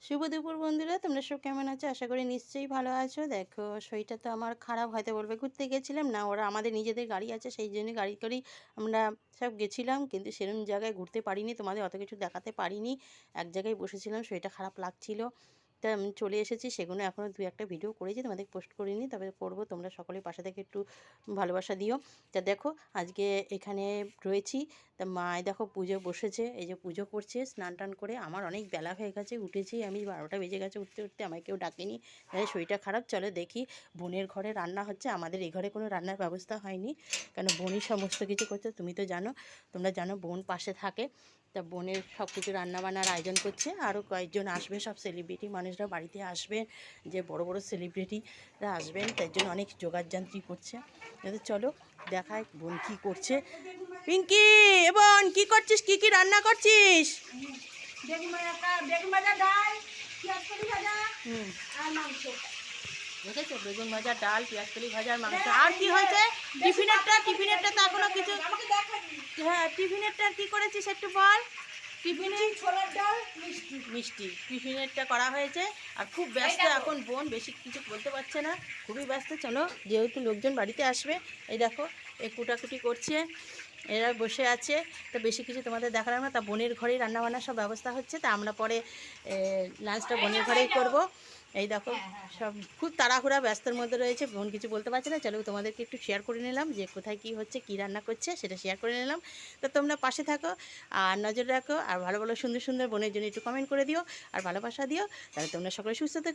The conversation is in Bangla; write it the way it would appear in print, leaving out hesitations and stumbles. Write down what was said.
শুভ দুপুর বন্ধুরা, তোমরা সব কেমন আছো? আশা করি নিশ্চয়ই ভালো আছো। দেখো, শরীরটা তো আমার খারাপ, হয়তো বলবে ঘুরতে গেছিলাম না, ওরা আমাদের নিজেদের গাড়ি আছে, সেই জন্য গাড়ি করেই আমরা সব গেছিলাম, কিন্তু সেরকম জায়গায় ঘুরতে পারিনি, তোমাদের অত কিছু দেখাতে পারিনি। এক জায়গায় বসেছিলাম, শরীরটা খারাপ লাগছিল, তা আমি চলে এসেছি। সেগুলো এখনও দু একটা ভিডিও করেছি, তোমাদের পোস্ট করিনি, তবে করবো। তোমরা সকলেই পাশে থেকে একটু ভালোবাসা দিও। তা দেখো, আজকে এখানে রয়েছি। তা মায় দেখো পুজো বসেছে, এই যে পুজো করছে স্নান টান করে। আমার অনেক বেলা হয়ে গেছে, উঠেছি আমি 12টা বেজে গেছে উঠতে উঠতে, আমায় কেউ ডাকেনি, তাই শরীরটা খারাপ। চলো দেখি, বোনের ঘরে রান্না হচ্ছে, আমাদের এই ঘরে কোনো রান্নার ব্যবস্থা হয়নি, কেন বোনই সমস্ত কিছু করছে। তুমি তো জানো, তোমরা জানো বোন পাশে থাকে, তা বোনের সব কিছু রান্নাবান্নার আয়োজন করছে। আরও কয়েকজন আসবে, সব সেলিব্রিটি মানুষরা বাড়িতে আসবে, যে বড় বড় সেলিব্রিটিরা আসবেন, তাই জন্য অনেক জোগাড়যন্ত্রী করছে। চলো দেখায় বোন কী করছে। পিঙ্কি, বোন কি করছিস? কি কি রান্না করছিস? দেখেছো, বেগুন ভাজা, ডাল, পেঁয়াজ কলি ভাজা, মাংস। আর কি হয়েছে? টিফিনেরটা তো এখনো কিছু। হ্যাঁ, টিফিনেরটা কি করেছিস একটু বল। টিফিনে ছোলার ডাল, মিষ্টি মিষ্টি টিফিনেরটা করা হয়েছে। আর খুব ব্যস্ত এখন বোন, বেশি কিছু বলতে পারছে না, খুবই ব্যস্ত। চলো, যেহেতু লোকজন বাড়িতে আসবে, এই দেখো এই কুটাকুটি করছে, এরা বসে আছে, তো বেশি কিছু তোমাদের দেখালাম না। তা বোনের ঘরেই রান্নাবান্নার সব ব্যবস্থা হচ্ছে, তা আমরা পরে লাঞ্চটা বোনের ঘরেই করব। এই দেখো, সব খুব তাড়াহুড়া ব্যস্তের মধ্যে রয়েছে, বোন কিছু বলতে পারছে না। চলো, তোমাদেরকে একটু শেয়ার করে নিলাম যে কোথায় কী হচ্ছে, কী রান্না করছে, সেটা শেয়ার করে নিলাম। তো তোমরা পাশে থাকো আর নজর রাখো, আর ভালো ভালো সুন্দর সুন্দর বোনের জন্য একটু কমেন্ট করে দিও আর ভালোবাসা দিও। তাহলে তোমরা সকলে সুস্থ থেকো।